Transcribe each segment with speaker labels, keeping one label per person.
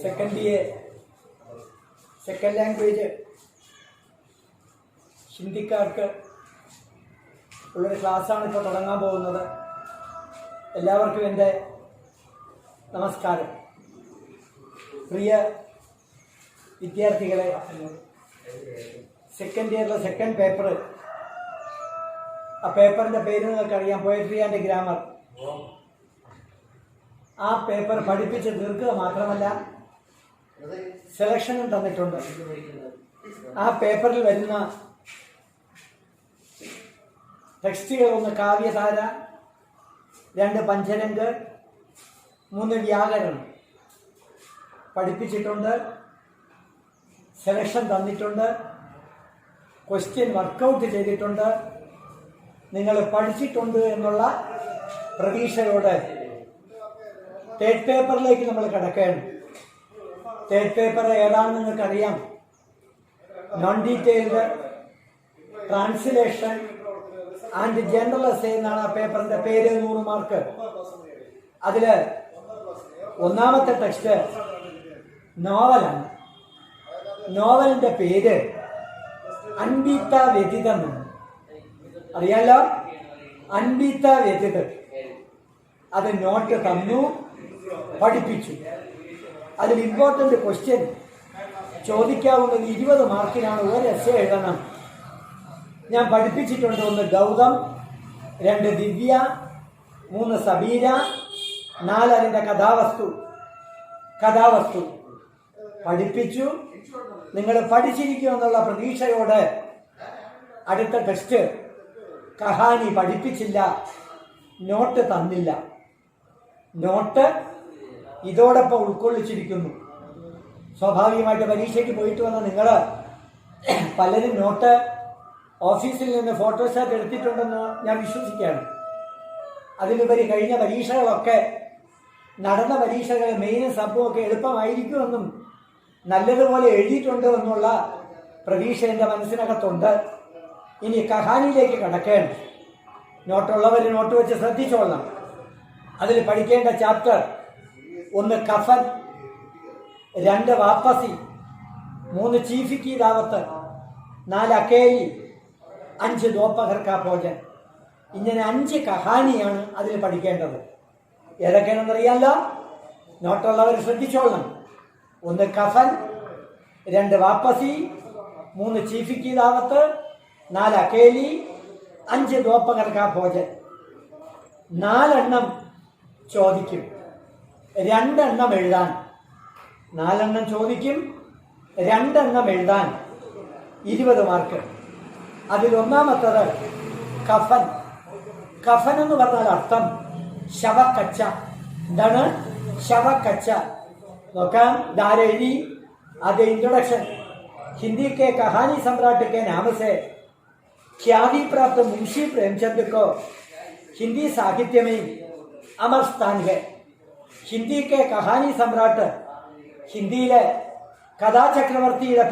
Speaker 1: Second BA second language ഹിന്ദിക്കാർക്ക് ഉള്ളൊരു ക്ലാസ്സാണ് ഇപ്പോൾ തുടങ്ങാൻ പോകുന്നത്. എല്ലാവർക്കും എൻ്റെ നമസ്കാരം. പ്രിയ വിദ്യാർത്ഥികളെ, സെക്കൻഡ് ഇയറിലെ സെക്കൻഡ് പേപ്പർ, ആ പേപ്പറിൻ്റെ പേര് നിങ്ങൾക്കറിയാം, പോയട്രി ആൻഡ് ഗ്രാമർ. ആ പേപ്പർ പഠിപ്പിച്ച് തീർക്കുക മാത്രമല്ല സെലക്ഷനും തന്നിട്ടുണ്ട്. ആ പേപ്പറിൽ വരുന്ന ടെക്സ്റ്റുകൾ: 1 കാവ്യധാര, 2 പഞ്ചരംഗ്, 3 വ്യാകരണം പഠിപ്പിച്ചിട്ടുണ്ട്. സെലക്ഷൻ തന്നിട്ടുണ്ട്. ക്വസ്റ്റ്യൻ വർക്കൗട്ട് ചെയ്തിട്ടുണ്ട്. നിങ്ങൾ പഠിച്ചിട്ടുണ്ട് എന്നുള്ള പ്രതീക്ഷയോടെ തേർഡ് പേപ്പറിലേക്ക് നമ്മൾ കിടക്കുകയാണ്. തേർഡ് പേപ്പർ ഏതാണെന്ന് നിങ്ങൾക്കറിയാം. Non detailed translation and general essay എന്നാണ് ആ പേപ്പറിന്റെ പേര്. 100 മാർക്ക്. അതിൽ ഒന്നാമത്തെ ടെക്സ്റ്റ് നോവലാണ്. നോവലിന്റെ പേര് അൻവിത വ്യതിതം. അറിയാലോ, അൻവിത വ്യതിതം. അത് നോട്ട് തന്നു, പഠിപ്പിച്ചു. അതിൽ ഇമ്പോർട്ടന്റ് ക്വസ്റ്റ്യൻ ചോദിക്കാവുന്നത് 20 മാർക്കിനാണ്. ഒരു എസ്സേ എഴുതണം. ഞാൻ പഠിപ്പിച്ചിട്ടുണ്ട്: 1 ഗൗതം, 2 ദിവ്യ, 3 സബീര, 4 അതിൻ്റെ കഥാവസ്തു പഠിപ്പിച്ചു. നിങ്ങൾ പഠിച്ചിരിക്കുമെന്നുള്ള പ്രതീക്ഷയോടെ അടുത്ത ടെസ്റ്റ് കഹാനി പഠിപ്പിച്ചില്ല, നോട്ട് തന്നില്ല. നോട്ട് ഇതോടൊപ്പം ഉൾക്കൊള്ളിച്ചിരിക്കുന്നു. സ്വാഭാവികമായിട്ട് പരീക്ഷയ്ക്ക് പോയിട്ട് വന്ന നിങ്ങൾ പലരും നോട്ട് ഓഫീസിൽ നിന്ന് ഫോട്ടോസ്റ്റാറ്റ് എടുത്തിട്ടുണ്ടെന്ന് ഞാൻ വിശ്വസിക്കുകയാണ്. അതിലുപരി കഴിഞ്ഞ പരീക്ഷകളൊക്കെ, നടന്ന പരീക്ഷകൾ മെയിനും സബും ഒക്കെ എളുപ്പമായിരിക്കുമെന്നും നല്ലതുപോലെ എഴുതിയിട്ടുണ്ട് എന്നുള്ള പ്രതീക്ഷ എൻ്റെ മനസ്സിനകത്തുണ്ട്. ഇനി കഹാനിയിലേക്ക് കടക്കേണ്ട. നോട്ടുള്ളവർ നോട്ട് വെച്ച് ശ്രദ്ധിച്ചോളണം. അതിൽ പഠിക്കേണ്ട ചാപ്റ്റർ: 1 കഫൻ, 2 വാപ്പസി, 3 ചീഫ് കി ദാവത്ത്, 4 അക്കേലി, 5 ദോപ്പഹർ കാ ഭോജൻ. ഇങ്ങനെ 5 കഹാനിയാണ് അതിൽ പഠിക്കേണ്ടത്. ഏതൊക്കെയാണെന്നറിയാമല്ലോ. നോട്ടുള്ളവർ ശ്രദ്ധിച്ചോളണം. 1 കഫൻ, 2 വാപ്പസി, 3 ചീഫ് കി ദാവത്ത്, 4 അക്കേലി, 5 ദോപ്പഹർ കാ ഭോജൻ. 4 എണ്ണം ചോദിക്കും, 2 എണ്ണം എഴുതാൻ. 4 എണ്ണം ചോദിക്കും, 2 എണ്ണം എഴുതാൻ. 20 മാർക്ക്. അതിൽ ഒന്നാമത്തത് കഫൻ. കഫൻ എന്ന് പറഞ്ഞാൽ അർത്ഥം ശവക്കച്ച. എന്താണ് ശവക്കച്ച? നോക്കാം. ധാരെഴുതി आगे इंट्रोडक्शन. हिंदी के कहानी सम्राट के नाम से ख्याति प्राप्त मुंशी प्रेमचंद को हिंदी साहित्य में अमर स्थान है. हिंदी के कहानी सम्राट, ഹിന്ദിയിലെ കഥാചക്രവർത്തിയുടെ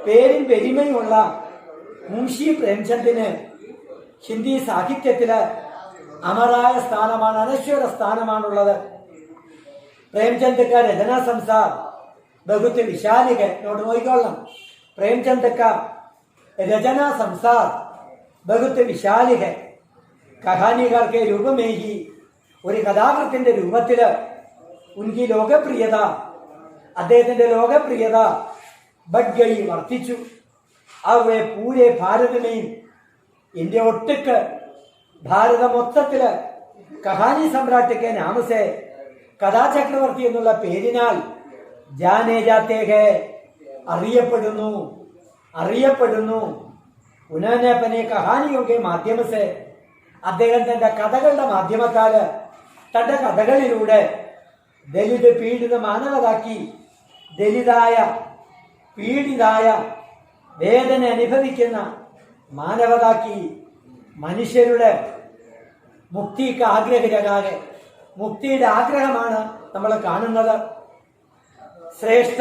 Speaker 1: പേരിൻ പെരുമയുള്ള മുൻഷി പ്രേംചന്ദിന് ഹിന്ദി സാഹിത്യത്തില് അമറായ സ്ഥാനമാണ്, അനശ്വര സ്ഥാനമാണുള്ളത്. प्रेमचंद का रचना संसार बहुत विशाल है. नोट നോക്കിക്കൊള്ളണം. प्रेमचंद का रचना संसार बहुत विशाल है. कहानीकार के रूप में ही ഒരു കഥാകൃത്തിന്റെ രൂപത്തില് ഉൻകി ലോകപ്രിയത, അദ്ദേഹത്തിന്റെ ലോകപ്രിയത ബഡ്ഗയി വർദ്ധിച്ചു. അവയെ പൂരെ ഭാരതമേയും, ഇന്ത്യ ഒട്ടുക്ക്, ഭാരത മൊത്തത്തില് കഹാനി സമ്രാട്ട് കെ നാമസേ, കഥാചക്രവർത്തി എന്നുള്ള പേരിനാൽ ജാനേ ജാത്തേ ഹേ, അറിയപ്പെടുന്നു. ഉन्होंने अपने कहानियों के माध्यम से, അദ്ദേഹം തന്റെ കഥകളുടെ മാധ്യമത്താല്, തന്റെ കഥകളിലൂടെ ദലിത് പീഡിത മാനവതാക്കി, ദലിതായ പീഡിതായ വേദന അനുഭവിക്കുന്ന മാനവതാക്കി, മനുഷ്യരുടെ മുക്തിക്ക് ആഗ്രഹിതരാകെ, മുക്തിയുടെ ആഗ്രഹമാണ് നമ്മൾ കാണുന്നത്. ശ്രേഷ്ഠ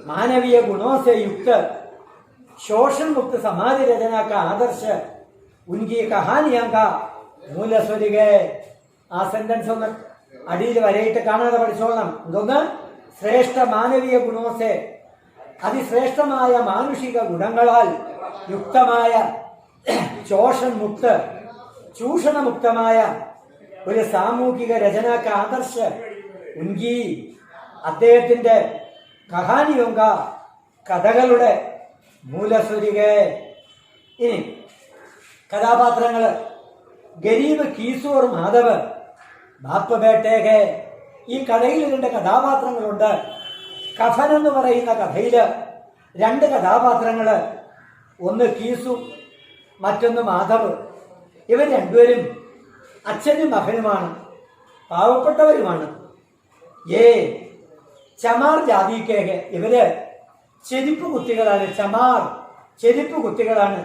Speaker 1: മാനവീയ ഗുണോं से युक्त शोषण मुक्त समाज रचना का आदर्श उनकी कहानियां का मूल स्वरूप है. ആ സെന്റൻസ് ഒന്ന് അടിയിൽ വരയിട്ട് കാണാതെ പഠിച്ചോളണം. ഇതൊന്ന് ശ്രേഷ്ഠ മാനവീയ ഗുണോസെ, അതിശ്രേഷ്ഠമായ മാനുഷിക ഗുണങ്ങളാൽ യുക്തമായ ചൂഷണമുക്തമായ ഒരു സാമൂഹിക രചനാക്ക് ആദർശ ഉൻകി അദ്ദേഹത്തിന്റെ കഹാനിയൊങ്ക കഥകളുടെ മൂലസ്വരിക. ഇനി കഥാപാത്രങ്ങള് ഗരീബ്, കീസൂർ, മാധവ്, ബാപ്പ് ബേട്ടേകെ. ഈ കഥയിൽ 2 കഥാപാത്രങ്ങളുണ്ട്. കഫൻ എന്ന് പറയുന്ന കഥയില് 2 കഥാപാത്രങ്ങള്, ഒന്ന് കീസു, മറ്റൊന്ന് മാധവ്. ഇവർ രണ്ടുപേരും അച്ഛനും മകനുമാണ്, പാവപ്പെട്ടവരുമാണ്. ചമാർ ജാതിക്കേക്ക് ഇവര് ചെരുപ്പ് കുത്തികളാണ്. ചമാർ ചെരുപ്പ് കുത്തികളാണ്.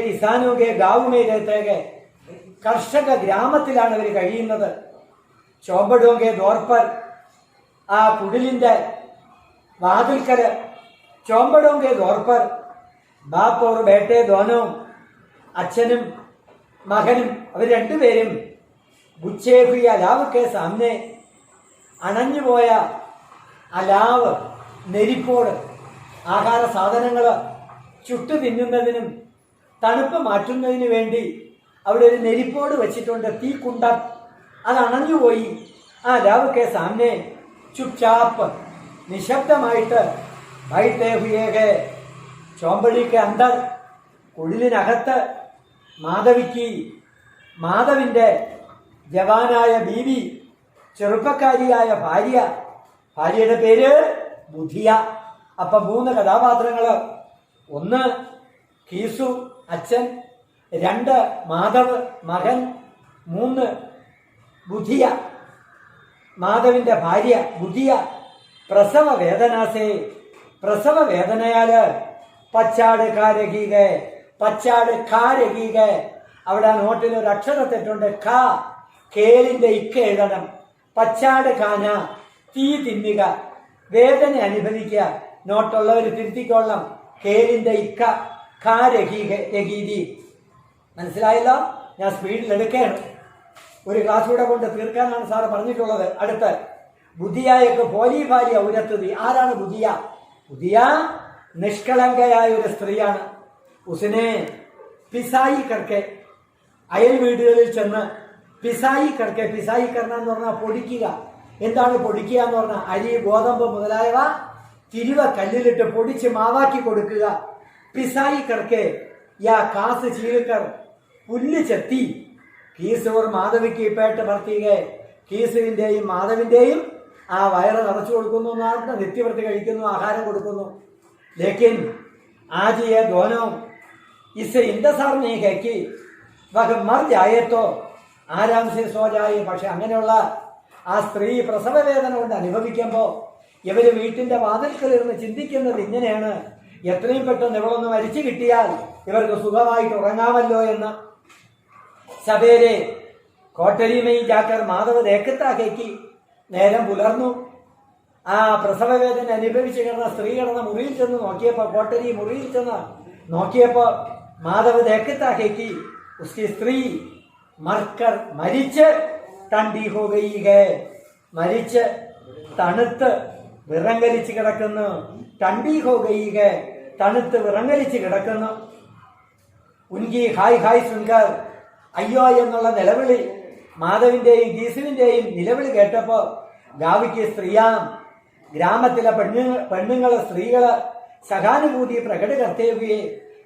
Speaker 1: കിസാനുകെ ഗാവുമേരത്തേക്ക് കർഷക ഗ്രാമത്തിലാണ് ഇവർ കഴിയുന്നത്. ചോമ്പടോങ്കെ ദോർപ്പർ, ആ കുടിലിന്റെ വാതിൽക്കല്. ചോമ്പടോങ്കെ ദോർപ്പർ ബാപ്പ് ഓർ ബേട്ടെ ദോനവും, അച്ഛനും മകനും അവർ രണ്ടുപേരും ബുച്ചേഹുയ അലാവൊക്കെ സാമനെ അണഞ്ഞുപോയ അലാവ്, നെരിപ്പോട്, ആഹാര സാധനങ്ങൾ ചുട്ടു തിന്നുന്നതിനും തണുപ്പ് മാറ്റുന്നതിന് വേണ്ടി അവിടെ ഒരു നെരിപ്പോട് വെച്ചിട്ടുണ്ട്, തീക്കുണ്ടം. അത് അണഞ്ഞുപോയി. ആ അലാവൊക്കെ സാമനെ ചുപ്ചാപ്പ് നിശബ്ദമായിട്ട് ഭൈത്തേഹുയേകെ ചോമ്പടിക്ക് അന്തർ, കുടിലിനകത്ത് മാധവിന്റെ ജവാനായ ബീവി, ചെറുപ്പക്കാരിയായ ഭാര്യയുടെ പേര് ബുധിയ. അപ്പൊ 3 കഥാപാത്രങ്ങള്, ഒന്ന് കീസു അച്ഛൻ, 2 മാധവ് മകൻ, 3 ബുധിയ മാധവിന്റെ ഭാര്യ ബുധിയ. പ്രസവ വേദനയാല് പച്ചാട് കാരകീക. അവിടെ നോട്ടിൽ ഒരു അക്ഷര തെറ്റുണ്ട്. കേലിന്റെ ഇക്ക എഴുതണം. പച്ചാട് കാന, തീ തിന്നുക, വേദന അനുഭവിക്കുക. നോട്ടുള്ളവർ തിരുത്തിക്കൊള്ളണം. കേലിന്റെ ഇക്ക രഹീതി. മനസ്സിലായല്ലോ? ഞാൻ സ്പീഡിൽ എടുക്കുകയാണ്. ഒരു ക്ലാസ് കൂടെ കൊണ്ട് തീർക്കാനാണ് സാറ് പറഞ്ഞിട്ടുള്ളത്. അടുത്ത് ബുദ്ധിയായൊക്കെ പോലി ഭാര്യ ഉരത്തുതി. ആരാണ് ബുദ്ധിയ? ബുദ്ധിയ നിഷ്കളങ്കയായ ഒരു സ്ത്രീയാണ്. ഉസിനെ പിസായി കർക്കെ, അയൽ വീടുകളിൽ ചെന്ന് പിസായി കർക്കെ. പിസായി കർണ എന്ന് പറഞ്ഞാൽ പൊടിക്കുക. എന്താണ് പൊടിക്കുക എന്ന് പറഞ്ഞാൽ? അരി, ഗോതമ്പ് മുതലായവ തിരുവ കല്ലിലിട്ട് പൊടിച്ച് മാവാക്കി കൊടുക്കുക. പിസായി കർക്കെ യാ കാസ് ചീലിക്കർ, പുല്ല് ചെത്തി. കീസൂർ മാധവിക്ക് പേട്ട് ഭർത്തിക. കീസുവിന്റെയും മാധവിന്റെയും ആ വയറ് നിറച്ചു കൊടുക്കുന്നു, നിത്യവൃത്തി കഴിക്കുന്നു, ആഹാരം കൊടുക്കുന്നു. ലേക്കിൻ ആജിയെ ധോനോ ഇസ് ഇന്ദസാർ നീക്കി വക മർ ജായത്തോ ആരാം സെ സോ ജായി. പക്ഷെ അങ്ങനെയുള്ള ആ സ്ത്രീ പ്രസവ വേദന കൊണ്ട് അനുഭവിക്കുമ്പോൾ ഇവര് വീട്ടിന്റെ വാതിൽക്കലിരുന്ന് ചിന്തിക്കുന്നത് ഇങ്ങനെയാണ്: എത്രയും പെട്ടെന്ന് ഇവളൊന്ന് മരിച്ചു കിട്ടിയാൽ ഇവർക്ക് സുഖമായിട്ട് ഉറങ്ങാമല്ലോ എന്ന്. സവേരെ കോട്ടരിമയി ജാക്കർ മാധവ് ദേക്കത്താക്കി. നേരം പുലർന്നു. ആ പ്രസവവേദന അനുഭവിച്ച് കിടന്ന സ്ത്രീ കിടന്ന മുറിയിൽ ചെന്ന് നോക്കിയപ്പോ, കോട്ടരി മുറിയിൽ ചെന്ന് നോക്കിയപ്പോ മാധവ് ദേക്കത്താക്കി. ഉസ്കി സ്ത്രീ മർക്കർ മരിച്ച് ടണ്ടി ഹോകയികെ, മരിച്ച് തണുത്ത് വിറങ്ങലിച്ച് കിടക്കുന്നു. ടണ്ടി ഹോകയികെ, തണുത്ത് വിറങ്ങലിച്ച് കിടക്കുന്നു. ഉൻകി ഹായ് സുൻകർ, അയ്യോ എന്നുള്ള നിലവിളി, മാധവിന്റെയും ഗീസുവിന്റെയും നിലവിളി കേട്ടപ്പോ ഗാവിക്ക് സ്ത്രീയാം, ഗ്രാമത്തിലെ പെണ്ണുങ്ങള് സ്ത്രീകള്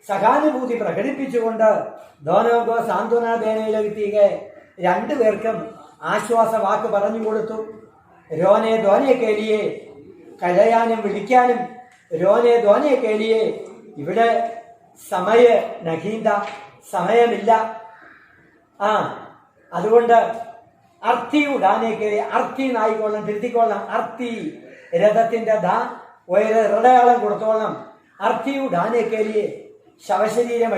Speaker 1: സഹാനുഭൂതി പ്രകടിപ്പിച്ചുകൊണ്ട് ധോനോഗോ സാന്ത്വന ദേനയിലെത്തിയെ 2 പേർക്കും ആശ്വാസ വാക്ക് പറഞ്ഞു കൊടുത്തു. രോനെ ധോനെ കേലിയെ, കരയാനും വിളിക്കാനും രോനെ ധോനെ കേലിയെ. ഇവിടെ സമയമില്ല. അതുകൊണ്ട് അർത്ഥി ഉടാനെ കയറി, അർത്ഥി നായിക്കൊള്ളണം, തിരുത്തിക്കൊള്ളണം. അർത്ഥി രഥത്തിന്റെ ഹൃദയാളം കൊടുത്തോളണം. അർത്ഥി ഉടാനെ കയറി ശവശരീരം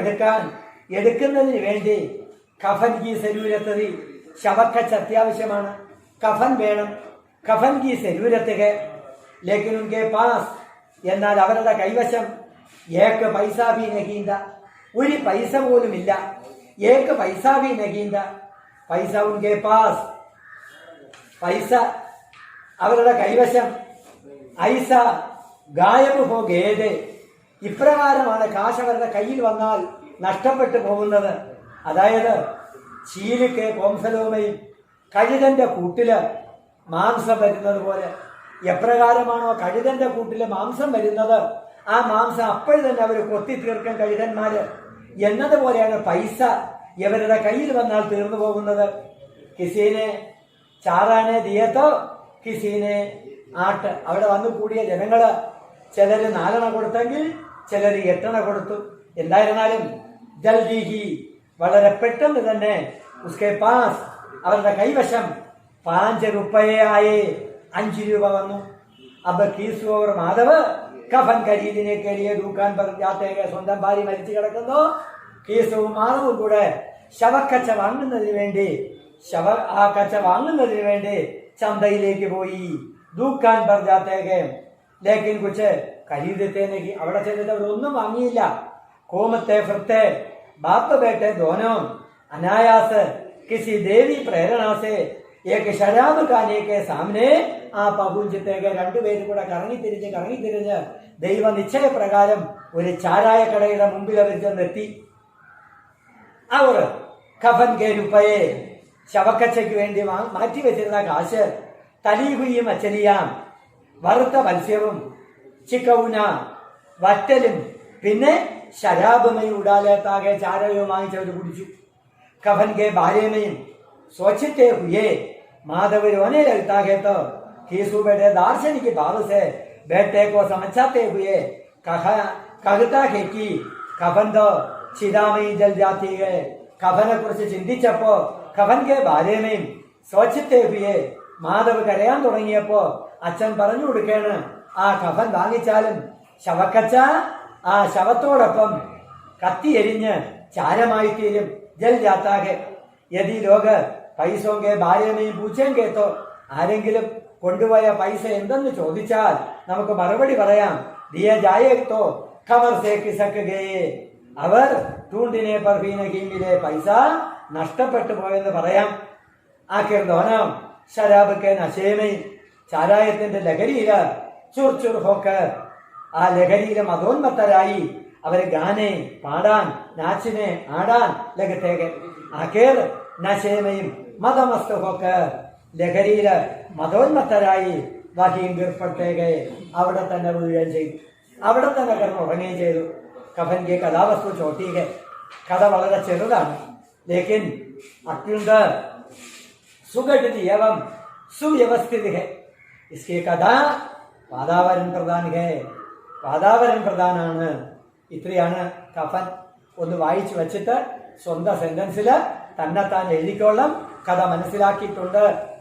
Speaker 1: എടുക്കുന്നതിന് വേണ്ടി കഫൻ കി ശരീരത്തതി, ശവക്കച്ച് അത്യാവശ്യമാണ്, കഫൻ വേണം. കഫൻ കി ശരീരത്തുക ലേക്കിൻ ഉൻകെ പാസ്, എന്നാൽ അവരുടെ കൈവശം ഏക്ക് പൈസാ ഭി നഹീന്ത, ഒരു പൈസ പോലുമില്ല. ഏക്ക് പൈസാ ഭി നഹീന്ത, പൈസ ഉൻകെ പാസ് പൈസ അവരുടെ കൈവശം, ഐസ ഗായബ് ഹോ ഗേദേ, ഇപ്രകാരമാണ് കാശ് അവരുടെ കയ്യിൽ വന്നാൽ നഷ്ടപ്പെട്ടു പോകുന്നത്. അതായത് ചീലിക്ക് കോംസലോമയും കഴുകന്റെ കൂട്ടില് മാംസം വരുന്നത് പോലെ, എപ്രകാരമാണോ കഴുകന്റെ കൂട്ടില് മാംസം വരുന്നത്, ആ മാംസം അപ്പോൾ തന്നെ അവർ കൊത്തി തീർക്കും കഴുകന്മാര് എന്നതുപോലെയാണ് പൈസ ഇവരുടെ കയ്യിൽ വന്നാൽ തീർന്നു പോകുന്നത്. കിസീനെ ചാറാനെ ദിയത്തോ കിസീനെ ആട്ട്. അവിടെ വന്നു കൂടിയ ജനങ്ങള് ചിലര് 4 കൊടുത്തെങ്കിൽ ചിലര് 8 കൊടുത്തു. എന്തായിരുന്നാലും ജൽദി വളരെ പെട്ടെന്ന് തന്നെ ഉസ്കെ പാസ് അവരുടെ കൈവശം 5 രൂപയായി 5 രൂപ വന്നു. അബ് കീസു ഓർ മാധവ് കഫൻ ഖരീദിനെ കയറിയ ദൂക്കാൻ ജാത്തേക്ക്, സ്വന്തം ഭാര്യ മരിച്ചു കിടക്കുന്നു, കീസുവും മാധവും കൂടെ ശവക്കച്ച വാങ്ങുന്നതിന് വേണ്ടി ചന്തയിലേക്ക് പോയി. ദൂക്കാൻ ജാത്തേക്ക് ലേക്കിൻ കുച്ച് ഖരീദത്തേക്ക്. അവിടെ ചെന്നിട്ട് അവരൊന്നും വാങ്ങിയില്ല. കോമത്തെ ഫൃത്തെ ബാപ്പ് ബേട്ടെ ദോനോ അനായാസ് കിസി ദേവി പ്രേരണാസെ ഏക്ക് ശരാബ് കാനേക്ക് സാമനെ ആ പഹുഞ്ചത്തേക്ക് രണ്ടുപേരും കൂടെ കറങ്ങിത്തിരിഞ്ഞ് ദൈവ നിശ്ചയപ്രകാരം ഒരു ചാരായ കടയുടെ മുമ്പിൽ അവർ ചെന്നെത്തി. അവർ കഫൻ കെ രൂപയെ ശവക്കച്ചയ്ക്ക് വേണ്ടി മാറ്റിവെച്ചിരുന്ന കാശ് തലീഹുയും അച്ചലിയാം, വറുത്ത മത്സ്യവും ചിക്കൗന വറ്റലും പിന്നെ ശരാബുമയും ഉടാലേത്താകെ ചാരവും വാങ്ങിച്ചവർ കുടിച്ചു. കഫൻ കെ ഭാര്യമയും सोचते हुए माधव रोने लगता है तो कीसू बेटे दार्शनिक भाव से बेटे को समझाते हुए कहता है कि कफन तो चिदा में जल जाती है. കഫനെ കുറിച്ച് ചിന്തിച്ചപ്പോ കഫന്റെ ഭാര്യയും സ്വച്ഛത്തെ ഹുയെ മാധവ് കരയാൻ തുടങ്ങിയപ്പോ അച്ഛൻ പറഞ്ഞു കൊടുക്കാണ്, ആ കഫൻ വാങ്ങിച്ചാലും ശവക്കച്ച ആ ശവത്തോടൊപ്പം കത്തിയെരിഞ്ഞ് ചാരമായി തീരും. ജൽ ജാത്താകെ യദി ലോക പൈസോങ്കെ ഭാര്യയും പൂച്ചേങ്കേത്തോ, ആരെങ്കിലും കൊണ്ടുപോയ പൈസ എന്തെന്ന് ചോദിച്ചാൽ നമുക്ക് മറുപടി പറയാം, ദിയ ജായേത്തോ ഖബർ സേ കിസക് ഗയേ, അവർ തൂണ്ടിനെ പർഫീനകീമിലെ പൈസ നഷ്ടപ്പെട്ടു പോയെന്ന് പറയാം. ആഖിർ ദോനം ശരാബ് നശേമയും ചാരായത്തിന്റെ ലഹരിയില് ചുർചുർ ഹോക്ക് ആ ലഹരിയിലെ മതോന്മത്തരായി അവര് ഗാനെ പാടാൻ നാച്ചിനെ ആടാൻ ലഗത്തേക്ക്. ആഖിർ നശേമയും മതമസ്തു ഹോക്ക് ലഹരിയില് മതോന്മത്തരായി വഹീം ഗിർപ്പെട്ടേക്ക് അവിടെ തന്നെ വീഴുകയും ചെയ്തു, അവിടെ തന്നെ കിടന്നുറങ്ങുകയും ചെയ്തു. കഫൻകെ കഥാവസ്തു ചോട്ടിക കഥ വളരെ ചെറുതാണ്, ലേക്കിൻ അത്യന്ത സുഘടിത एवं सुव्यवस्थित है. इसकी कथा വാതാവരൻ പ്രധാനാണ്. ഇത്രയാണ് കഫൻ. ഒന്ന് വായിച്ചു വെച്ചിട്ട് സ്വന്തം സെന്റൻസില് തന്നെത്താൻ എഴുതിക്കോളം. കഥ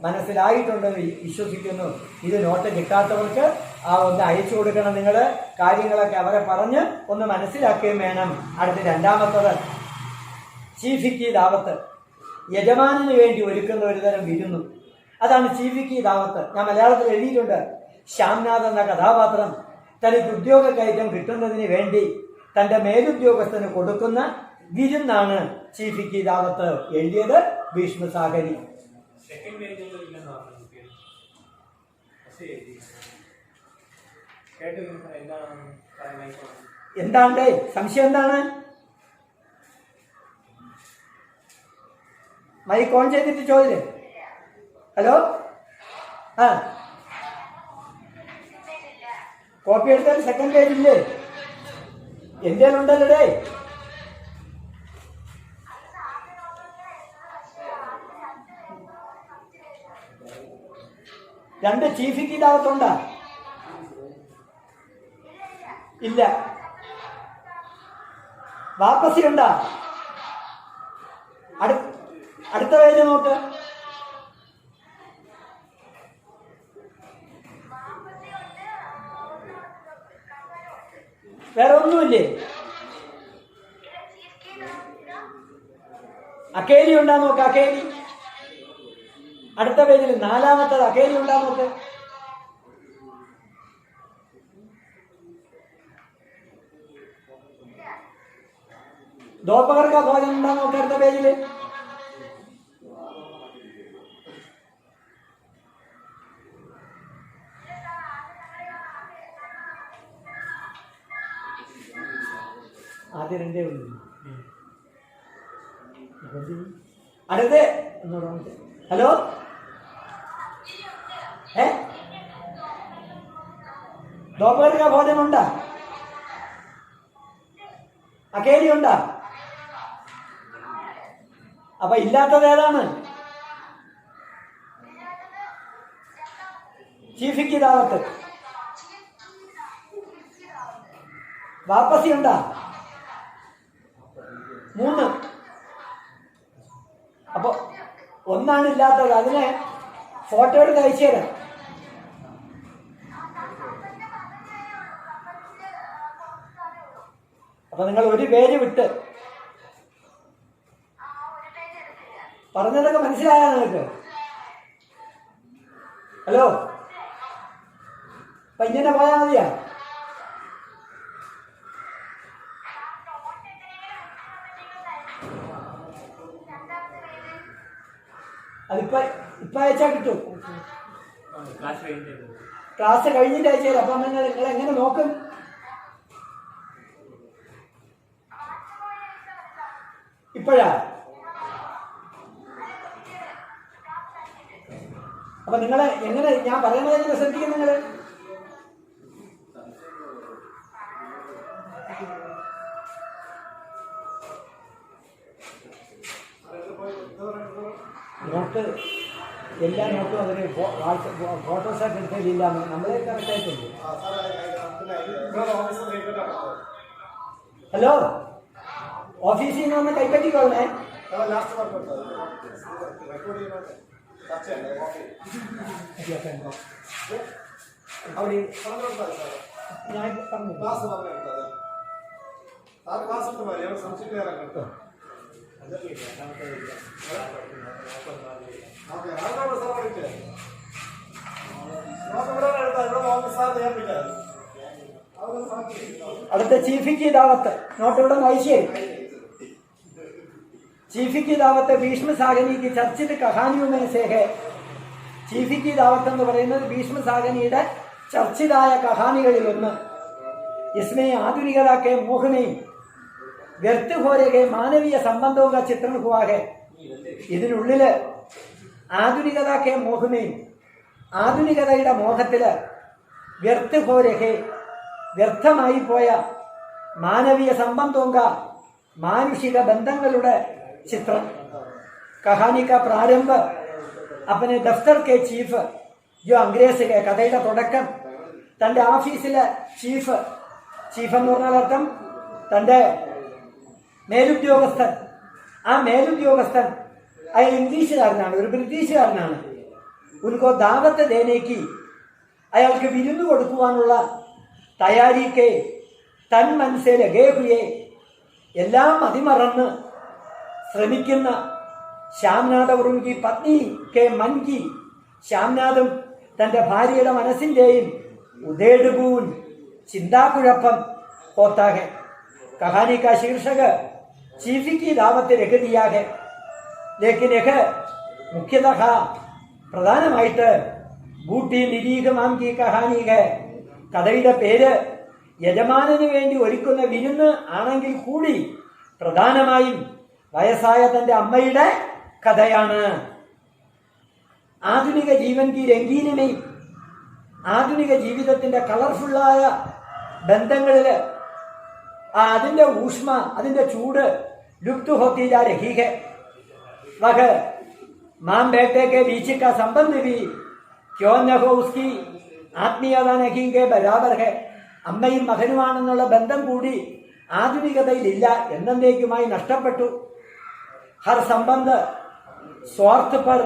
Speaker 1: മനസ്സിലായിട്ടുണ്ട് വിശ്വസിക്കുന്നു. ഇത് നോട്ട് കിട്ടാത്തവർക്ക് ആ ഒന്ന് അയച്ചു കൊടുക്കണം. നിങ്ങൾ കാര്യങ്ങളൊക്കെ അവരെ പറഞ്ഞ് ഒന്ന് മനസ്സിലാക്കുകയും വേണം. അടുത്ത രണ്ടാമത്തത് ചീഫിക്ക് ദാവത്ത്, യജമാനന് വേണ്ടി ഒരുക്കുന്ന ഒരു തരം വിരുന്നു. അതാണ് ചീഫിക്ക് ദാവത്ത്. ഞാൻ മലയാളത്തിൽ എഴുതിയിട്ടുണ്ട്. ശ്യാംനാഥ് എന്ന കഥാപാത്രം തനിക്ക് ഉദ്യോഗ കയറ്റം കിട്ടുന്നതിന് വേണ്ടി തന്റെ മേലുദ്യോഗസ്ഥന് കൊടുക്കുന്ന വിരുന്നാണ് ചീഫിക്ക് ദാവത്ത്. എഴുതിയത് ഭീഷ്മ സാഗരി. എന്താണ് സംശയം? എന്താണ്? മൈക്ക് ഓൺ ചെയ്തിട്ട് ചോദിച്ചേ. ഹലോ, ആ കോപ്പി എടുത്താൽ സെക്കൻഡ് പേജില്ലേ? എന്റെ ഉണ്ടല്ലേ? രണ്ട് ചീഫിക്ക് ഇതാവത്തുണ്ടാ? ഇല്ല. വാപ്പസി ഉണ്ടാ? അടുത്ത പേജ് നോക്ക്. വേറെ ഒന്നുമില്ലേ? അക്കേലി ഉണ്ടാ നോക്ക്. അക്കേലി അടുത്ത പേജിൽ നാലാമത്തത് അക്കേലി ഉണ്ടാ നോക്ക്. दोपहर का भोजन ഉണ്ടാ നോക്ക് അടുത്ത പേജില്. ആദ്യം 2 ഉള്ളൂ. അടുത്ത് ഹലോ दोपहर भोजन उंडा അക്കേരി ഉണ്ടാ? അപ്പൊ ഇല്ലാത്തത് ഏതാണ്? ചീഫിക്ക് ദാവത്ത്. വാപ്പസി ഉണ്ടാ? 3. അപ്പൊ ഒന്നാണ് ഇല്ലാത്തത്. അതിനെ ഫോട്ടോ എടുത്ത് അയച്ചു തരാം. അപ്പൊ നിങ്ങൾ ഒരു പേര് വിട്ട് പറഞ്ഞതൊക്കെ മനസ്സിലായോ നിങ്ങൾക്ക്? ഹലോ, അപ്പൊ ഇങ്ങനെ പോയാൽ മതിയാ? അതിപ്പോ അയച്ചാൽ കിട്ടും. ക്ലാസ് കഴിഞ്ഞിട്ട് അയച്ചു. അപ്പൊ നിങ്ങൾ എങ്ങനെ നോക്കും? ഇപ്പോഴാ? അപ്പൊ നിങ്ങളെ എങ്ങനെ ഞാൻ പറയുന്നത് ശ്രദ്ധിക്കും നിങ്ങള്. നോട്ട് എല്ലാ നോട്ടും അതിന് ഫോട്ടോസായിട്ട് എടുത്തില്ല. നമ്മളെ കറക്റ്റായിട്ടുണ്ട്. ഹലോ, ഓഫീസിൽ നിന്ന് വന്ന് കൈപ്പറ്റിക്കോളേ. ഞാൻ പറഞ്ഞു അടുത്ത ചീഫിക്ക് ദാവത്ത്. നോട്ട് ഇവിടെ വായിച്ചേരും. चीफी की दावत भीष्म सागनी की चर्चित कहानियों में से है. चीफी की दावत എന്ന് പറയുന്നത് ഭീഷ്മ സാഗനിയുടെ ചർച്ചിതായ കഹാനികളിൽ ഒന്ന്. इसमें आधुनिकता के मोह में व्यर्थ हो रहे मानवीय संबंधों का चित्रण हुआ है. ഇതിനുള്ളില് ആധുനികത के मोह में ആധുനികതയുടെ മോഹത്തില് വ്യർത്ഥ हो रहे വ്യർത്ഥമായി പോയ മാനവീയ സംബന്ധോं का മാനുഷിക ബന്ധങ്ങളുടെ चित्र. कहानी का प्रारंभ अपने दफ्तर के चीफ जो अंग्रेज के കഥയുടെ തുടക്കം തന്റെ ഓഫീസിലെ ചീഫ് എന്ന് പറഞ്ഞാൽ അർത്ഥം തന്റെ മേലുദ്യോഗസ്ഥൻ. ആ മേലുദ്യോഗസ്ഥൻ അയാൾ ഇംഗ്ലീഷുകാരനാണ്, ഒരു ബ്രിട്ടീഷുകാരനാണ്. ഉनको दावत देने की അയാൾക്ക് വിരുന്ന് കൊടുക്കുവാനുള്ള തയ്യാറിക്ക് തൻ മനസ്സിൽ ലഗേ ഹുയേ എല്ലാം മതിമറന്ന് ശ്രമിക്കുന്ന ശ്യാംനാഥ് और उनकी पत्नी के मन की ശ്യാംനാഥും തന്റെ ഭാര്യയുടെ മനസ്സിന്റെയും ഉദേടുകൂൻ ചിന്താകുഴപ്പം होता है. कहानी का शीर्षक चीफी की दावत रख दिया है. लेकिन यह मुख्यतः പ്രധാനമായിട്ട് ബൂട്ടി നിരീഗമാം की कहानी है. കഥയുടെ പേര് യജമാനന് വേണ്ടി ഒരുക്കുന്ന വിരുന്ന് ആണെങ്കിൽ കൂടി പ്രധാനമായും വയസ്സായ തന്റെ അമ്മയുടെ കഥയാണ്. ആധുനിക ജീവൻ കി രംഗീനമയും ആധുനിക ജീവിതത്തിന്റെ കളർഫുള്ളായ ബന്ധങ്ങളില് അതിന്റെ ഊഷ്മ, അതിന്റെ ചൂട് ലുപ്ത് ഹോത്തി ജാ രഹി ഹെ. വഹ മാം ബേटे के बीच का संबंध भी क्यों न हो उसकी ആത്മീയത नहीं के बराबर है. അമ്മയും മകനുമാണെന്നുള്ള ബന്ധം കൂടി ആധുനികതയിലില്ല, എന്നേക്കുമായി നഷ്ടപ്പെട്ടു. ഹർ സംബന്ധ സ്വാർത്ഥ പർ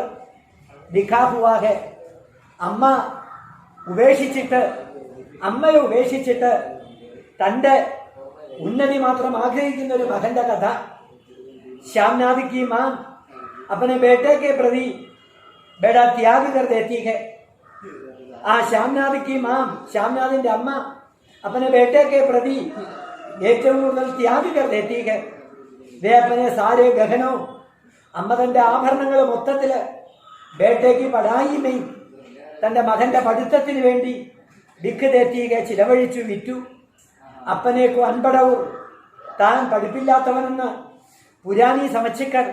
Speaker 1: ദിഖാ ഹുവാ ഹെ. അമ്മയെ ഉപേക്ഷിച്ചിട്ട് തന്റെ ഉന്നതി മാത്രം ആഗ്രഹിക്കുന്ന ഒരു മകന്റെ കഥ. ശ്യാംനാഥ് की मां अपने बेटे के प्रति बड़ा त्याग कर देती है. ആ ശ്യാംനാഥ് की मां, ശ്യാംനാഥിന്റെ അമ്മ अपने बेटे के प्रति ഏറ്റവും കൂടുതൽ ത്യാഗ് कर देती है. വേ अपने सारे गहनों അമ്മ തന്റെ ആഭരണങ്ങൾ മൊത്തത്തില് ബേട്ടയ്ക്ക് പടായിമയും തന്റെ മകന്റെ പഠിത്തത്തിന് വേണ്ടി ബിക്ക് തെറ്റിക ചിലവഴിച്ചു വിറ്റു. അപ്പനേക്കു അൻപടവും താൻ പഠിപ്പില്ലാത്തവനെന്ന്, പുരാണി സമച്ചിക്കർ,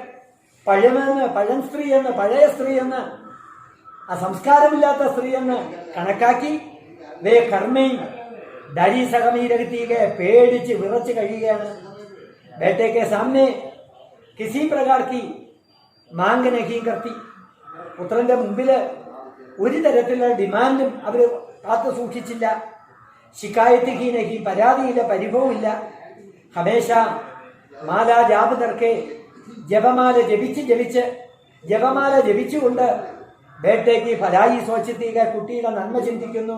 Speaker 1: പഴമെന്ന്, പഴം സ്ത്രീ എന്ന്, പഴയ സ്ത്രീ എന്ന്, അസംസ്കാരമില്ലാത്ത സ്ത്രീ എന്ന് കണക്കാക്കി വേ കർമ്മയും ഡരി സഹമീരകത്തിയെ പേടിച്ച് വിറച്ച് കഴിയുകയാണ്. बेटे के सामने किसी प्रकार की मांग नहीं करती. പുത്രന്റെ മുമ്പിൽ ഒരു തരത്തിലുള്ള ഡിമാൻഡും അവർ കാത്തു സൂക്ഷിച്ചില്ല. ശിക്കായത്ത് की नहीं, പരാതിയില്ല, പരിഭവമില്ല. ഹമേശ മാല ജാപ് करके ജപമാല ജപിച്ചുകൊണ്ട് ബേട്ടയ്ക്ക് ഫലായി സോച്ചത്തിക, കുട്ടിയുടെ നന്മ ചിന്തിക്കുന്നു.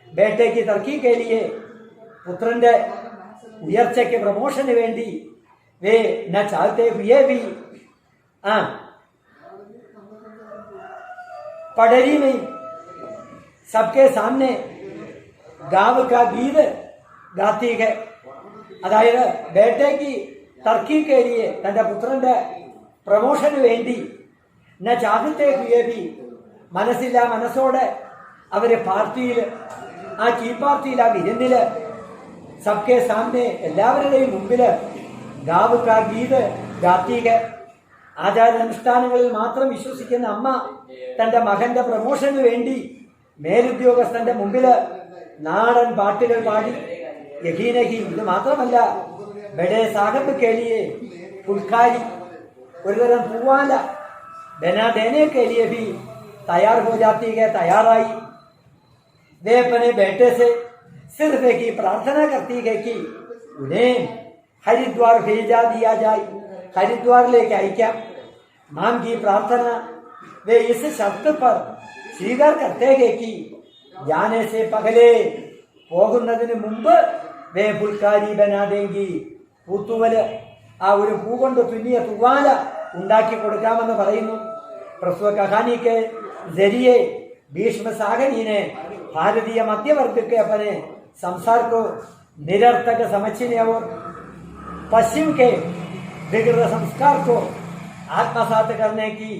Speaker 1: ബേട്ടയ്ക്ക് തർക്കി കേലിയെ, പുത്രന്റെ ഉയർച്ചയ്ക്ക് പ്രമോഷന് വേണ്ടി വേ ന ചാഹത്തെ ഹുയേ ഭി पढ़री में सबके सामने गाँव का गीत गाती है. അതായത് ബേട്ടയ്ക്ക് തർക്കി കേലിയെ, തന്റെ പുത്രന്റെ പ്രമോഷന് വേണ്ടി ന ചാഹത്തെ ഹുയേ ഭി, മനസ്സില്ല മനസ്സോടെ അവര് പാർട്ടിയിൽ, ആ ടീ പാർട്ടിയിൽ, ആ വിരുന്നില് सबके सामने എല്ലാവരുടെയും മുമ്പില് ഗാവ് കാ ഗീത് ഗാത്തിക. ആചാരാനുഷ്ഠാനങ്ങളിൽ മാത്രം വിശ്വസിക്കുന്ന അമ്മ തന്റെ മകന്റെ പ്രമോഷന് വേണ്ടി മേലുദ്യോഗസ്ഥന്റെ മുമ്പില് നാടൻ പാട്ടുകൾ പാടി. യഹീനഹി, ഇത് മാത്രമല്ല, ബഡേ സാഹബ് കേലിയെ പുൽക്കാരി, ഒരുതരം പൂവാല, ബനാ ദേനെ കേലിയെ ഭി തയ്യാർ ഹോ ജാത്തി है, തയ്യാറായി. वे अपने बेटे से सिर्फ एक ही प्रार्थना करती है कि उन्हें हरिद्वार भेजा दिया जाए, हरिद्वार लेके अयക്കാം. मां की प्रार्थना वे इस शर्त पर स्वीकार करते हैं कि जाने से पहले, പോകുന്നതിന് മുമ്പ് വേ പുൽക്കാരി ബനാ ദേങ്കി, പൂത്തുവല്, ആ ഒരു പൂ കൊണ്ട് തുന്നിയ തുവാല ഉണ്ടാക്കി കൊടുക്കാമെന്ന് പറയുന്നു. പ്രസ്തുത കഹാനിക്ക് ജരിയെ ഭീഷ്മ സാഗരി ने भारतीय मध्य वर्ग के अपने संसार को निरर्थक समझने और पश्चिम के विकृत संस्कार को आत्मसात करने की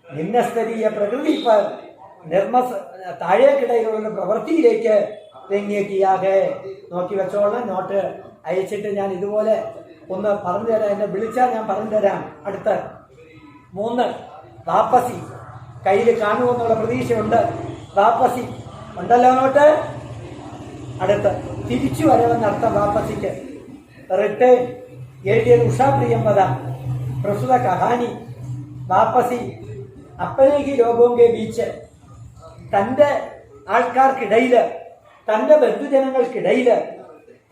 Speaker 1: निम्न स्तरीय प्रकृति पर निर्मस താഴേക്കിടയിലുള്ള പ്രവൃത്തിയിലേക്ക് തെങ്ങിയേക്കിയാകെ. നോക്കി വെച്ചോളാം. നോട്ട് അയച്ചിട്ട് ഞാൻ ഇതുപോലെ ഒന്ന് പറഞ്ഞു തരാം. എന്നെ വിളിച്ചാൽ ഞാൻ പറഞ്ഞു തരാം. അടുത്ത 3 വാപ്പസി കയ്യിൽ കാണുമെന്നുള്ള പ്രതീക്ഷയുണ്ട്. വാപ്പസി ഉണ്ടല്ലോ നോട്ട്. അടുത്ത് തിരിച്ചു വരവെന്നർത്ഥം വാപ്പസിക്ക്. റിട്ടേൺ എഴുതിയത് ഉഷാ പ്രിയംവദ. പ്രസ്തുത കഹാനി വാപ്പസി അപ്പനേക്ക് ലോകോങ്കെ ബീച്ച്, തന്റെ ആൾക്കാർക്കിടയില്, തന്റെ ബന്ധുജനങ്ങൾക്കിടയില്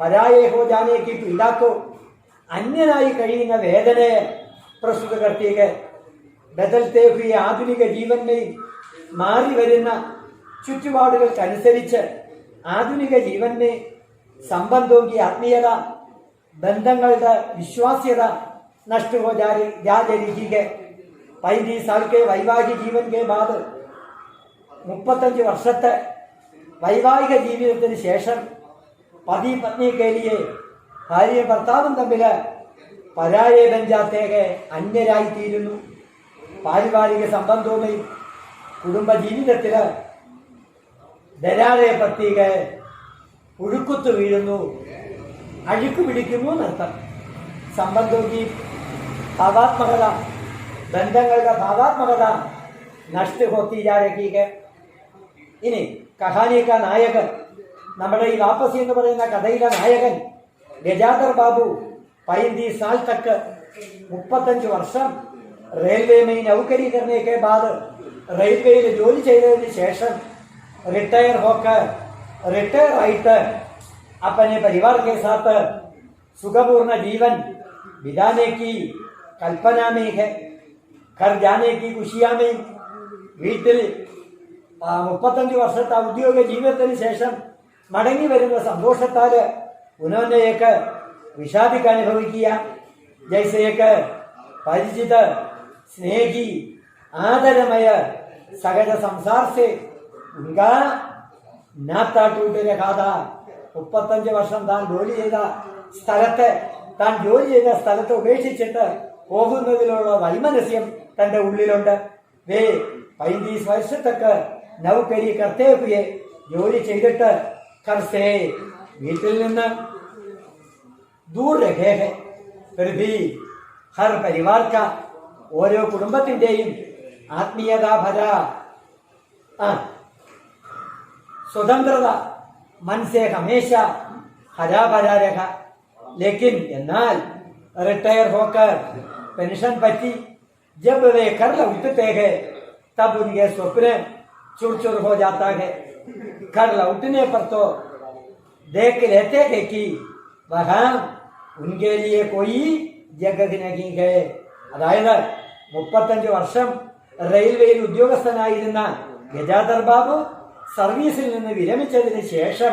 Speaker 1: പരായേഹോ ജാനേക്ക് പീഡാക്കോ, അന്യനായി കഴിയുന്ന വേദനയെ പ്രസ്തുത കർത്തിക. ബദൽത്തെ ഹുയ ആധുനിക ജീവന്മേൽ മാറി വരുന്ന ചുറ്റുപാടുകൾക്കനുസരിച്ച് ആധുനിക ജീവന്റെ സംബന്ധവും ആത്മീയത, ബന്ധങ്ങളുടെ വിശ്വാസ്യത നഷ്ട ഹോ जा रही है. 35 साल के वैवाहिक जीवन के बाद 35 വർഷത്തെ വൈവാഹിക ജീവിതത്തിന് ശേഷം പതി പത്നി കേലിയെ, ഭാര്യയും ഭർത്താവും തമ്മിൽ പരാജയ ബഞ്ചാത്തേക്ക് അന്യരായിത്തീരുന്നു. പാരിവാരിക സംബന്ധവും കുടുംബ ജീവിതത്തില് ധരാരെ പത്തിക ഉഴുക്കുത്തു വീഴുന്നു, അഴുക്ക് പിടിക്കുന്നു എന്നർത്ഥം. സംബന്ധവും ഭാവാത്മകത, ബന്ധങ്ങളുടെ ഭാവാത്മകത നഷ്ട ഹോത്തി जा रही है. ഇനി കഹാനിക നായകൻ, നമ്മുടെ ഈ വാപ്പസി എന്ന് പറയുന്ന കഥയിലെ നായകൻ ഗജാധർ ബാബു 35 साल तक 35 വർഷം റെയിൽവേ में नौकरी करने के बाद, റെയിൽവേയിൽ ജോലി ചെയ്തതിന് ശേഷം रिटायर होकर, रिटायर आയിട്ട് अपने परिवार के साथ सुखपूर्ण जीवन बिताने की कल्पना में है. घर जाने की खुशियां में വീട്ടിൽ 35 വർഷത്തെ ഔദ്യോഗിക ജീവിതത്തിന് ശേഷം മടങ്ങി വരുന്ന സന്തോഷത്താല് ഉन्होंने एक विषाद का अनुभव किया. जैसे एक परिचित, स्नेही, आदरमय सहज संसार से उनका नाता टूट रहा था. 35 വർഷം താൻ ജോലി ചെയ്ത സ്ഥലത്തെ ഉപേക്ഷിച്ചിട്ട് പോകുന്നതിലുള്ള വൈമനസ്യം തന്റെ ഉള്ളിലുണ്ട്. വേ 35 വർഷത്തേക്ക് നൗകരി കർത്തേ ഹുയെ, ജോലി ചെയ്തിട്ട് കർസേ, വീട്ടിൽ നിന്ന് दूर रखे हैं फिर भी हर परिवार का ഓരോ കുടുംബത്തിന്റെയും ആത്മീയതാഭര स्वतंत्रता मन से हमेशा हरा भरा रहा लेकिन എന്നാൽ रिटायर होकर पेंशन पची जब वे कर लौटते हैं तब उनके स्वप्न चुर चुर हो जाता है। घर लौटने पर तो देख लेते हैं कि वहां उनके लिए कोई जगह नहीं है। അതായത് 35 വർഷം റെയിൽവേയിൽ ഉദ്യോഗസ്ഥനായിരുന്ന ഗജാധർ ബാബു സർവീസിൽ നിന്ന് വിരമിച്ചതിന് ശേഷം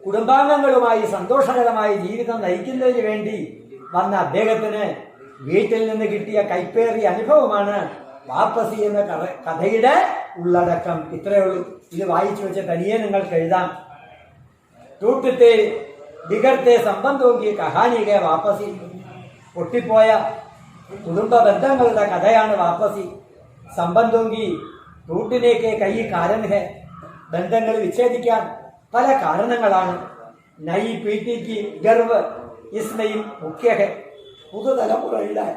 Speaker 1: കുടുംബാംഗങ്ങളുമായി സന്തോഷകരമായ ജീവിതം നയിക്കുന്നതിന് വേണ്ടി വന്ന അദ്ദേഹത്തിന് വീട്ടിൽ നിന്ന് കിട്ടിയ കൈപ്പേറിയ അനുഭവമാണ് വാപ്പസി എന്ന കഥയുടെ ഉള്ളടക്കം. ഇത്രയേ ഉള്ളൂ. ഇത് വായിച്ചു വെച്ച തനിയെ നിങ്ങൾക്ക് എഴുതാം. ടൂട്ടത്തെ ബിഗർത്തെ സംബന്ധവും കഹാനിക വാപ്പസി. പൊട്ടിപ്പോയ കുടുംബ ബന്ധങ്ങളുടെ കഥയാണ് വാപ്പസി. സംബന്ധോങ്കി ടൂട്ടിനേക്ക് കൈ കാരൻ ഹെ. ബന്ധങ്ങൾ വിച്ഛേദിക്കാൻ പല കാരണങ്ങളാണ്. നൈ പീട്ടിക്ക് ഗർവ് ഇസ്മയും മുഖ്യ ഹെ. പുതുതലമുറയുടെ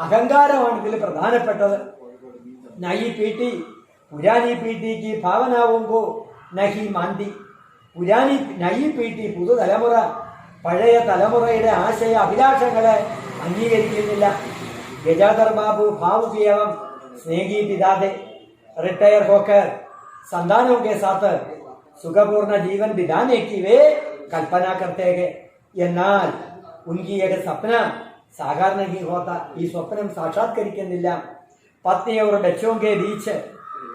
Speaker 1: അഹങ്കാരമാണ് ഇതിൽ പ്രധാനപ്പെട്ടത്. നൈ പീട്ടി പുരാനി പീട്ടിക്ക് ഭാവനാവുമ്പോ നഹി മാന്തി. പുരാനി നൈ പീട്ടി പുതുതലമുറ പഴയ തലമുറയുടെ ആശയ അഭിലാഷങ്ങളെ അംഗീകരിക്കുന്നില്ല. गजाधर बाबू भाव की एवं स्नेही पिता थे। रिटायर होकर संतानों के साथ सुखपूर्ण जीवन बिताने की वे कल्पना करते हैं। എന്നാൽ उनकी एक सपना साकार नहीं होता. ഈ സ്വപ്നം സാക്ഷാത്കരിക്കുന്നില്ല. पत्नी और बच्चों के बीच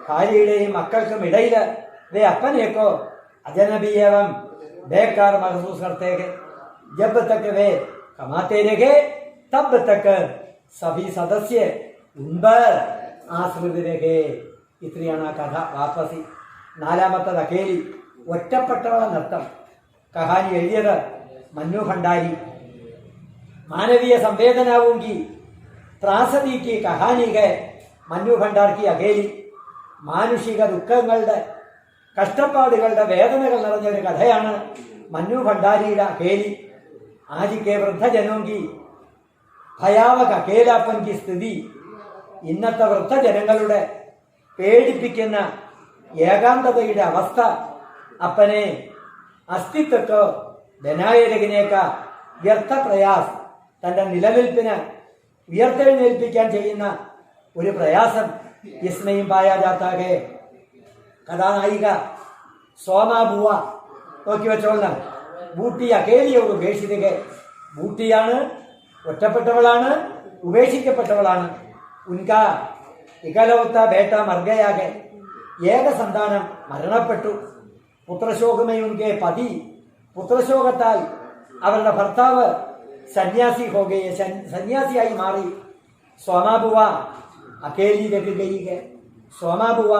Speaker 1: ഭാര്യയുടെയും മക്കൾക്കും ഇടയിൽ वे अपने को अजनबी एवं बेकार महसूस करते हैं. जब तक वे कमाते रहे तब तक सभी सदस्य उन पर आश्रित रहे. ഇത്രയാണ് ആ കഥ വാപ്പസി. നാലാമത്തത് അഖേലി ഒറ്റപ്പെട്ടവള നൃത്തം. കഹാനി എഴുതിയത് മന്നു ഭണ്ഡാരി. മാനവീയ സംവേദനാവുങ്കി ത്രാസദി की कहानी है മന്നു ഭണ്ഡാർ की അഖേലി. മാനുഷിക ദുഃഖങ്ങളുടെ കഷ്ടപ്പാടുകളുടെ വേദനകൾ നിറഞ്ഞൊരു കഥയാണ് മന്നു ഭണ്ഡാരിയുടെ അഖേലി. ആജിക്കെ വൃദ്ധജനോങ്കി ഭയാവക അഖേലാപ്പൻ की സ്ഥിതി. ഇന്നത്തെ വൃദ്ധജനങ്ങളുടെ പേടിപ്പിക്കുന്ന ഏകാന്തതയുടെ അവസ്ഥ അപ്പനെ അസ്തിത്വക്കോ ധനായരകിനേക്ക വ്യർത്ഥ പ്രയാസ്. തന്റെ നിലനിൽപ്പിന് ഉയർത്തെഴുന്നേൽപ്പിക്കാൻ ചെയ്യുന്ന ഒരു പ്രയാസം ഇസ്മയും പായാ ജാത്താ ഹെ. കഥാനായിക സോമാ ബുവ നോക്കി വെച്ചോളണം. ബൂട്ടി അഖേലിയോട് ഉപേക്ഷിക്കുക. ബൂട്ടിയാണ്, ഒറ്റപ്പെട്ടവളാണ്, ഉപേക്ഷിക്കപ്പെട്ടവളാണ്. ഉൻക ഇകലൗത്ത ബേട്ട മർഗയാകെ. ഏക സന്താനം മരണപ്പെട്ടു. പുത്രശോകമയുൻകെ പതി. പുത്രശോകത്താൽ അവരുടെ ഭർത്താവ് സന്യാസി ഹോകയെ സന്യാസിയായി മാറി. സോമാബുവ അഖേലി രഖുകയിക. സോമാബുവ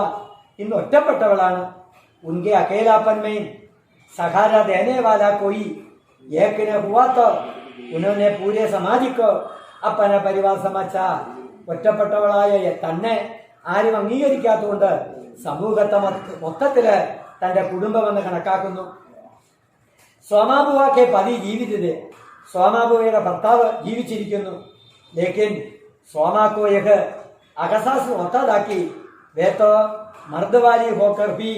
Speaker 1: ഇന്ന് ഒറ്റപ്പെട്ടവളാണ്. ഉൻകെ അഖേലാപ്പന്മയും सहारा देने वाला कोई एक न हुआ तो उन्होंने पूरे समाज को अपना परिवार समझा. ഒറ്റപ്പെട്ടവളായ തന്നെ ആരും അംഗീകരിക്കാത്തതുകൊണ്ട് സമൂഹത്തെ മൊത്തത്തില് തന്റെ കുടുംബമെന്ന് കണക്കാക്കുന്നു. സോമാബുവാക്കെ പതി ജീവിതത്. സോമാബുവയുടെ ഭർത്താവ് ജീവിച്ചിരിക്കുന്നു. ലേക്കിൻ സോമാക്കോ യഹ് അകസാസ് ഒത്താതാക്കി വേത്തോ മർദ്ദവാലി ഹോക്കർ ഭി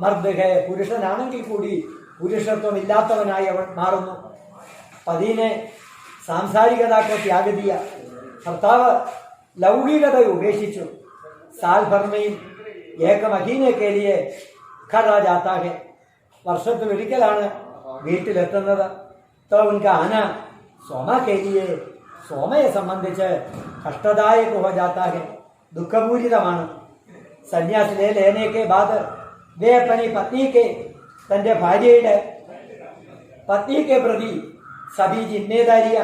Speaker 1: മർദ് ഹെ. പുരുഷനാണെങ്കിൽ കൂടി പുരുഷത്വം ഇല്ലാത്തവനായി അവൻ മാറുന്നു. പതിനെ സാംസാരികതക്കോ ത്യാഗതിയ. ഭർത്താവ് ലൗകികത ഉപേക്ഷിച്ചു. സാൽ ഭർമയും ഏക മഹീനെ കേലിയെ ഖറാ ജാത്താ ഹെ. വർഷത്തിൽ ഒരിക്കലാണ് വീട്ടിലെത്തുന്നത്. तो उनका आना सोमा के लिए सोमയെ സംബന്ധിച്ച് കഷ്ടദായക हो जाता है. ദുഃഖപൂരിതമാണ്. സന്യാസ് लेने के बाद वे अपनी पत्नी के തന്റെ ഭാര്യയുടെ പത്നിക്ക് പ്രതി സഭി ജിമ്മേദാരിയ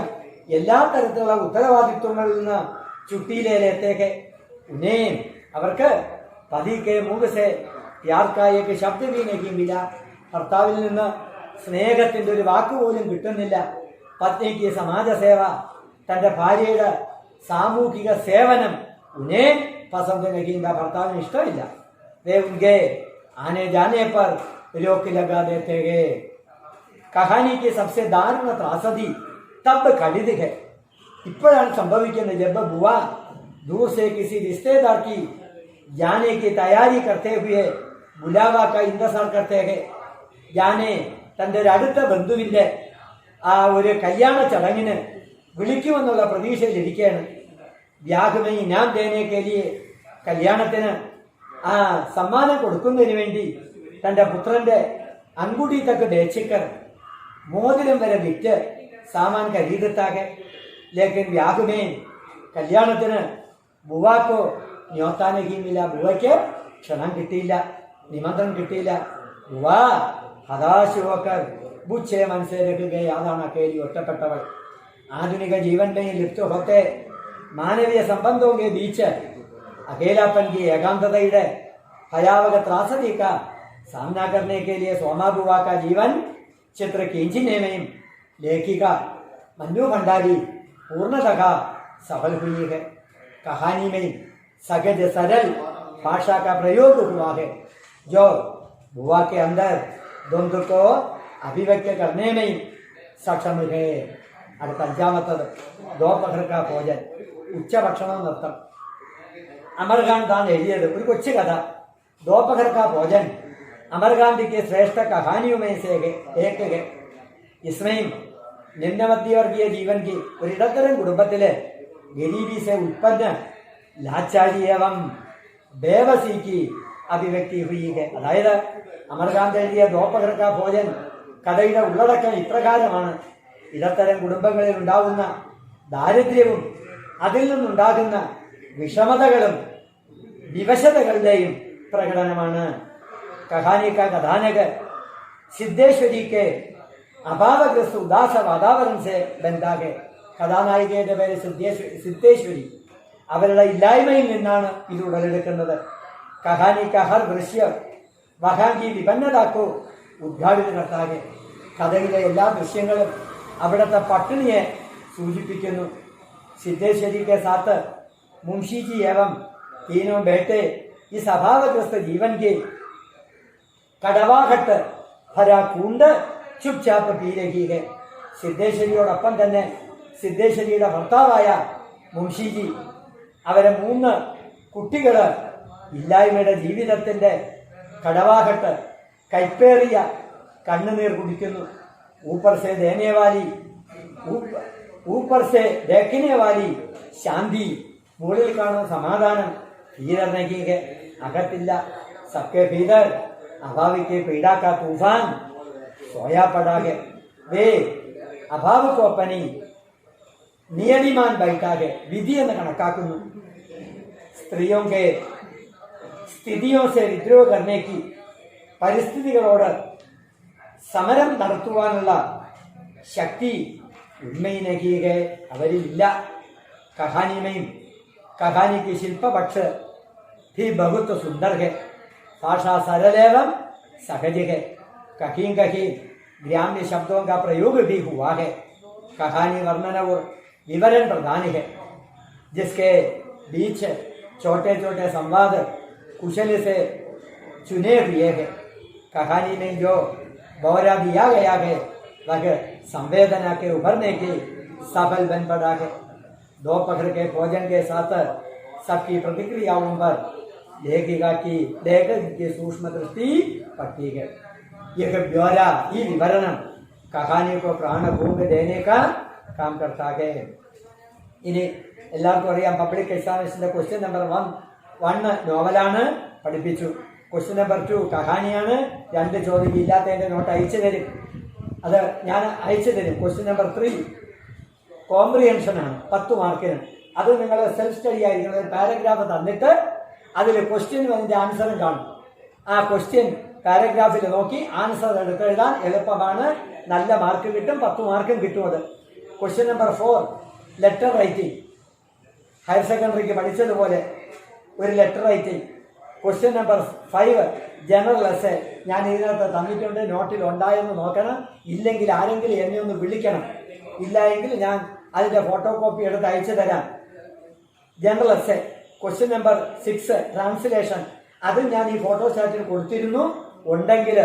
Speaker 1: എല്ലാ തരത്തിലുള്ള ഉത്തരവാദിത്വങ്ങളിൽ നിന്ന് ചുട്ടിയിലേക്ക് ഉന്നയും. അവർക്ക് പതിക്ക് മൂകസെ യാർക്കായേക്ക് ശബ്ദവീനേക്കുമില്ല. ഭർത്താവിൽ നിന്ന് സ്നേഹത്തിന്റെ ഒരു വാക്കുപോലും കിട്ടുന്നില്ല. പത്നിക്ക് സമാജസേവ, തന്റെ ഭാര്യയുടെ സാമൂഹിക സേവനം ഉന്നേ പസന്ത് നഹീന്ത. ഭർത്താവിന് ഇഷ്ടമില്ല. वे उनके आने जाने पर रोक लगा देते हैं. कहानी की सबसे दारुण त्रासदी तब खड़िद है। इപ്പോഴാണ് സംഭവിക്കുന്നത് जब बुआ दूर से किसी रिश्तेदार की जाने की तैयारी करते हुए बुलावा का इंतजार करते हैं। जाने തൻ്റെ ഒരു അടുത്ത ബന്ധുവിൻ്റെ ആ ഒരു കല്യാണ ചടങ്ങിന് വിളിക്കുമെന്നുള്ള പ്രതീക്ഷയിലിരിക്കുകയാണ്. വ്യാഹുമേ ഇനാം ദേനെ കേലിയെ കല്യാണത്തിന് ആ സമ്മാനം കൊടുക്കുന്നതിന് വേണ്ടി തൻ്റെ പുത്രൻ്റെ അങ്കുടി തക്ക് ബേച്ചിക്കർ മോതിരം വരെ വിറ്റ് സാമാൻ ഖരീദത്താകെ. ലേക്കിൻ വ്യാഹുമേ കല്യാണത്തിന് ബുവാക്കോ ന്യോത്താനഹിമില്ല, ബുവയ്ക്ക് ക്ഷണം കിട്ടിയില്ല, നിമന്ത്രണം കിട്ടിയില്ല. ബുവാ हताश होकर बुच्छे मन से रख गए. अതാണ് अकेली ഒറ്റപ്പെട്ടവൾ. आधुनिक जीवन में लिप्त होते मानवीय संबंधों के बीच अकेलापन की एकांतता भयावह त्रासदी का सामना करने के लिए सोमा बुआ का जीवन चित्र खींचने में लेखिका मन्नू भंडारी पूर्णतः सफल हुई है. कहानी में सहज सरल भाषा का प्रयोग हुआ है जो बुआ के अंदर द्वंद्व को अभिव्यक्त करने में सक्षम है. അടുത്ത അഞ്ചാമത്തത് दोपहर का भोजन, ഉച്ചഭക്ഷണം നൃത്തം. अमरकांत താൻ എഴുതിയത് ഒരു കൊച്ചു കഥ दोपहर का भोजन अमरकांत की श्रेष्ठ कहानियों में से एक है. इसमें निम्न मध्यवर्गीय जीवन की ഒരു ഇടത്തരം കുടുംബത്തിലെ गरीबी से उत्पन्न लाचारी एवं बेबसी की अभिव्यक्ति हुई है. അതായത് അമർകാന്ത് എഴുതിയ दोपहर का भोजन കഥയുടെ ഉള്ളടക്കം ഇപ്രകാരമാണ്. ഇടത്തരം കുടുംബങ്ങളിൽ ഉണ്ടാകുന്ന ദാരിദ്ര്യവും അതിൽ നിന്നുണ്ടാകുന്ന വിഷമതകളും വിവശതകളുടെയും പ്രകടനമാണ്. कहानी का कथानक सिद्धेश्वरी के अभावग्रस्त उदास वातावरण से बनता है. കഥാനായികയുടെ പേര് സിദ്ധേശ്വരി. അവരുടെ ഇല്ലായ്മയിൽ നിന്നാണ് ഇത് ഉടലെടുക്കുന്നത്. कहानी का हर दृश्य वहाँ की विपन्नता को उद्घाटित करता है. കഥയിലെ എല്ലാ ദൃശ്യങ്ങളും അവിടുത്തെ പട്ടിണിയെ സൂചിപ്പിക്കുന്നു. सिद्धेश्वरी के साथ मुंशी जी एवं तीनों बेटे इस अभावग्रस्त जीवन के കടവാഘട്ട ഭരാ കൂണ്ട് ചുപ്ചാപ്പ് പീ രഹി ഹെ. സിദ്ധേശ്വരിയോടൊപ്പം തന്നെ സിദ്ധേശ്വരിയുടെ ഭർത്താവായ മുൻഷിജി അവരെ 3 കുട്ടികൾ ഇല്ലായ്മയുടെ ജീവിതത്തിൻ്റെ കടവാഘട്ട് കൈപ്പേറിയ കണ്ണുനീർ കുടിക്കുന്നു. ഊപ്പർ സേ ദേഖനെ വാലി ശാന്തി, മുകളിൽ കാണുന്ന സമാധാനം, ഭീതർ നഹി ഹെ, അകത്തില്ല. സബ്കെ ഭീതർ अभाव के पीड़ा का तूफान सोया पड़ा है. वे अभाव को अपनी नियतिमान बैठा है, विधि എന്ന് കണക്കാക്കുന്നു. സ്ത്രീയോं के സ്ഥിതിयों से विद्रोह करने की പരിസ്ഥിതികളോട് സമരം നടത്തുവാനുള്ള ശക്തി उनमें नहीं है, അവരില്ല. कहानी में कहानी की शिल्प पक्ष भी बहुत सुंदर है. भाषा सरल एवं सहज है. कहीं कहीं ग्राम्य शब्दों का प्रयोग भी हुआ है. कहानी वर्णन और विवरण प्रधान है, जिसके बीच छोटे छोटे संवाद कुशल से चुने हुए हैं. कहानी में जो बौरा दिया गया है वह संवेदना के उभरने की सफल बन पड़ा है. दोपहर के भोजन के साथ सबकी प्रतिक्रियाओं पर लेखक की सूक्ष्म दृष्टि पड़ती है. यह ब्यौरा, ये विवरण कहानी को प्राणभूंग देने का काम करता है. ഇനി എല്ലാവർക്കും അറിയാം പബ്ലിക് എക്സാമിനേഷൻ്റെ ക്വസ്റ്റ്യൻ നമ്പർ 1 നോവലാണ് പഠിപ്പിച്ചു. Question number 2 കഹാനിയാണ്. 2 ചോദ്യം ഇല്ലാത്തതിൻ്റെ നോട്ട് അയച്ചു തരും, അത് ഞാൻ അയച്ചു തരും. ക്വസ്റ്റ്യൻ നമ്പർ 3 കോംപ്രിഹെൻഷനാണ്, 10 മാർക്കിന്. അത് നിങ്ങൾ സെൽഫ് സ്റ്റഡി ആയിരിക്കണം. ഒരു പാരഗ്രാഫ് തന്നിട്ട് അതിൽ ക്വസ്റ്റ്യനും അതിൻ്റെ ആൻസറും കാണും. ആ ക്വസ്റ്റ്യൻ പാരഗ്രാഫിൽ നോക്കി ആൻസർ എടുത്തെഴുതാൻ എളുപ്പമാണ്. നല്ല മാർക്ക് കിട്ടും, 10 മാർക്കും കിട്ടും. അത് question number 4 letter writing. Higher സെക്കൻഡറിക്ക് പഠിച്ചതുപോലെ ഒരു letter writing. Question number 5 general essay. ഞാൻ ഇതിനകത്ത് തന്നിട്ടുണ്ട്, നോട്ടിൽ ഉണ്ടായെന്ന് നോക്കണം. ഇല്ലെങ്കിൽ ആരെങ്കിലും എന്നെ ഒന്ന് വിളിക്കണം. ഇല്ല എങ്കിൽ ഞാൻ അതിൻ്റെ ഫോട്ടോ കോപ്പി എടുത്ത് അയച്ചു തരാം. General essay. Question number 6 translation. അതും ഞാൻ ഈ ഫോട്ടോ സ്റ്റാറ്റിൽ കൊടുത്തിരുന്നു. ഉണ്ടെങ്കിൽ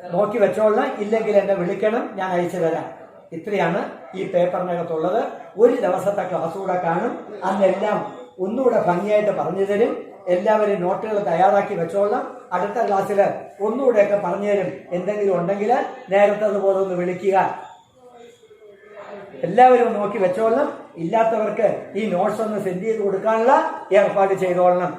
Speaker 1: നോക്കി വെച്ചോളണം, ഇല്ലെങ്കിൽ എന്നെ വിളിക്കണം, ഞാൻ അയച്ചു തരാം. ഇത്രയാണ് ഈ പേപ്പറിനകത്തുള്ളത്. ഒരു ദിവസത്തെ ക്ലാസ് കൂടെ കാണും, അന്നെല്ലാം ഒന്നുകൂടെ ഭംഗിയായിട്ട് പറഞ്ഞു തരും. എല്ലാവരും നോട്ടുകൾ തയ്യാറാക്കി വെച്ചോളാം. അടുത്ത ക്ലാസ്സിൽ ഒന്നുകൂടെയൊക്കെ പറഞ്ഞു തരും. എന്തെങ്കിലും ഉണ്ടെങ്കിൽ നേരത്തെ അതുപോലെ ഒന്ന് വിളിക്കുക. എല്ലാവരും നോക്കി വെച്ചോളണം. ഇല്ലാത്തവർക്ക് ഈ നോട്ട്സ് ഒന്ന് സെൻഡ് ചെയ്ത് കൊടുക്കാനുള്ള ഏർപ്പാട് ചെയ്തോളണം.